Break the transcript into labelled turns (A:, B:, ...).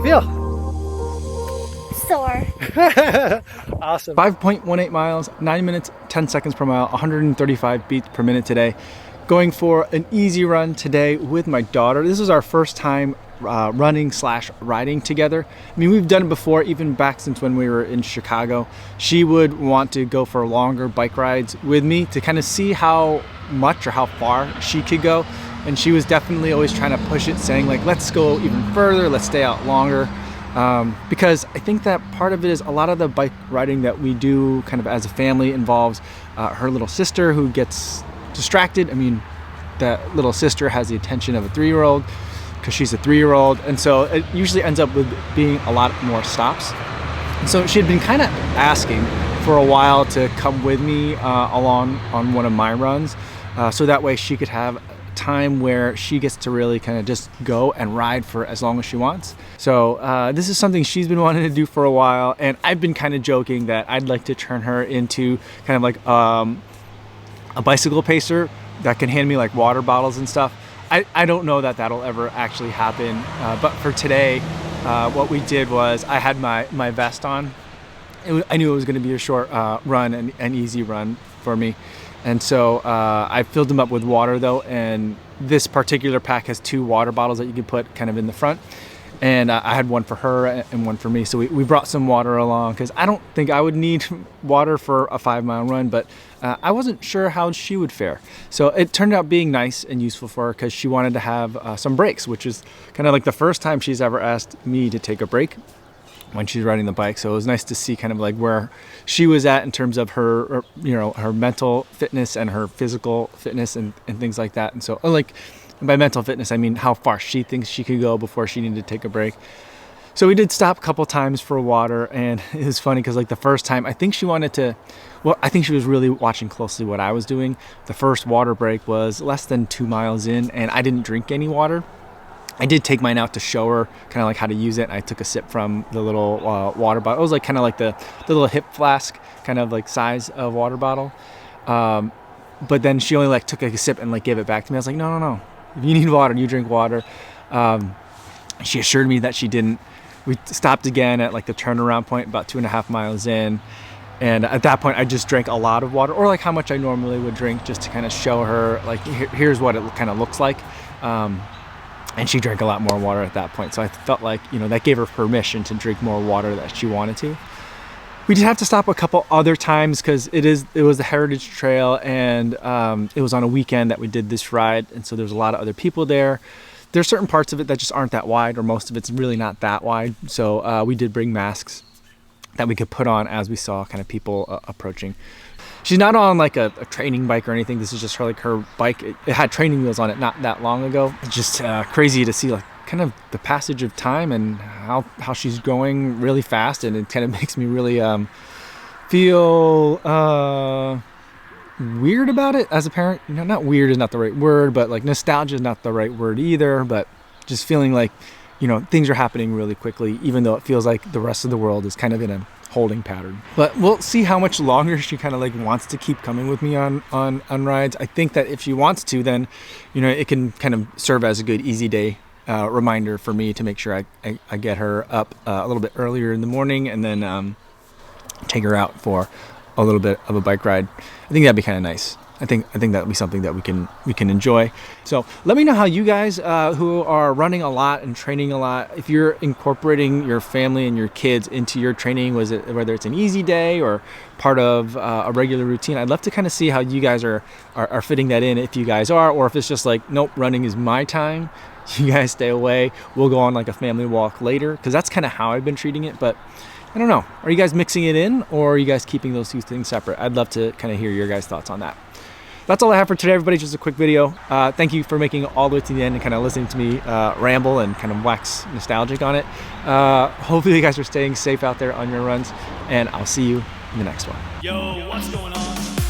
A: feel?
B: Sore.
A: Awesome. 5.18 miles, 9 minutes, 10 seconds per mile, 135 beats per minute today. Going for an easy run today with my daughter. This is our first time running / riding together. I mean, we've done it before, even back since when we were in Chicago. She would want to go for longer bike rides with me to kind of see how much or how far she could go. And she was definitely always trying to push it, saying like, let's go even further, let's stay out longer. Because I think that part of it is a lot of the bike riding that we do kind of as a family involves her little sister who gets distracted. I mean, that little sister has the attention of a 3-year-old because she's a 3-year-old. And so it usually ends up with being a lot more stops. And so she had been kind of asking for a while to come with me along on one of my runs. So that way she could have time where she gets to really kind of just go and ride for as long as she wants. So this is something she's been wanting to do for a while, and I've been kind of joking that I'd like to turn her into kind of like a bicycle pacer that can hand me like water bottles and stuff. I don't know that that'll ever actually happen, but for today what we did was I had my vest on. I knew it was going to be a short run, an easy run for me. And so I filled them up with water though, and this particular pack has 2 water bottles that you can put kind of in the front. And I had one for her and one for me. So we brought some water along because I don't think I would need water for a 5-mile run, but I wasn't sure how she would fare. So it turned out being nice and useful for her because she wanted to have some breaks, which is kind of like the first time she's ever asked me to take a break when she's riding the bike. So it was nice to see kind of like where she was at in terms of her, you know, her mental fitness and her physical fitness and things like that. And so like by mental fitness, I mean how far she thinks she could go before she needed to take a break. So we did stop a couple times for water, and it was funny because like the first time, I think she wanted to, well, I think she was really watching closely what I was doing. The first water break was less than 2 miles in, and I didn't drink any water. I did take mine out to show her kind of like how to use it. I took a sip from the little water bottle. It was like kind of like the little hip flask kind of like size of water bottle. But then she only like took like a sip and like gave it back to me. I was like, no. If you need water, you drink water. She assured me that she didn't. We stopped again at like the turnaround point about 2.5 miles in. And at that point, I just drank a lot of water, or like how much I normally would drink, just to kind of show her like, here's what it kind of looks like. And she drank a lot more water at that point. So I felt like, you know, that gave her permission to drink more water that she wanted to. We did have to stop a couple other times because it was the Heritage Trail, and it was on a weekend that we did this ride. And so there's a lot of other people there. There's certain parts of it that just aren't that wide, or most of it's really not that wide. So we did bring masks that we could put on as we saw kind of people approaching. She's not on like a training bike or anything. This is just her bike. It had training wheels on it not that long ago. It's just crazy to see like kind of the passage of time and how she's going really fast, and it kind of makes me really feel weird about it as a parent. You know, not weird is not the right word, but like nostalgia is not the right word either, but just feeling like, you know, things are happening really quickly, even though it feels like the rest of the world is kind of in a holding pattern. But we'll see how much longer she kind of like wants to keep coming with me on rides. I think that if she wants to, then, you know, it can kind of serve as a good easy day reminder for me to make sure I get her up a little bit earlier in the morning, and then take her out for a little bit of a bike ride. I think that'd be kind of nice. I think that would be something that we can enjoy. So let me know how you guys who are running a lot and training a lot, if you're incorporating your family and your kids into your training, whether it's an easy day or part of a regular routine. I'd love to kind of see how you guys are fitting that in, if you guys are, or if it's just like, nope, running is my time. You guys stay away. We'll go on like a family walk later, because that's kind of how I've been treating it. But I don't know. Are you guys mixing it in, or are you guys keeping those 2 things separate? I'd love to kind of hear your guys' thoughts on that. That's all I have for today, everybody. Just a quick video. Thank you for making it all the way to the end and kind of listening to me ramble and kind of wax nostalgic on it. Hopefully you guys are staying safe out there on your runs, and I'll see you in the next one.
C: Yo, what's going on?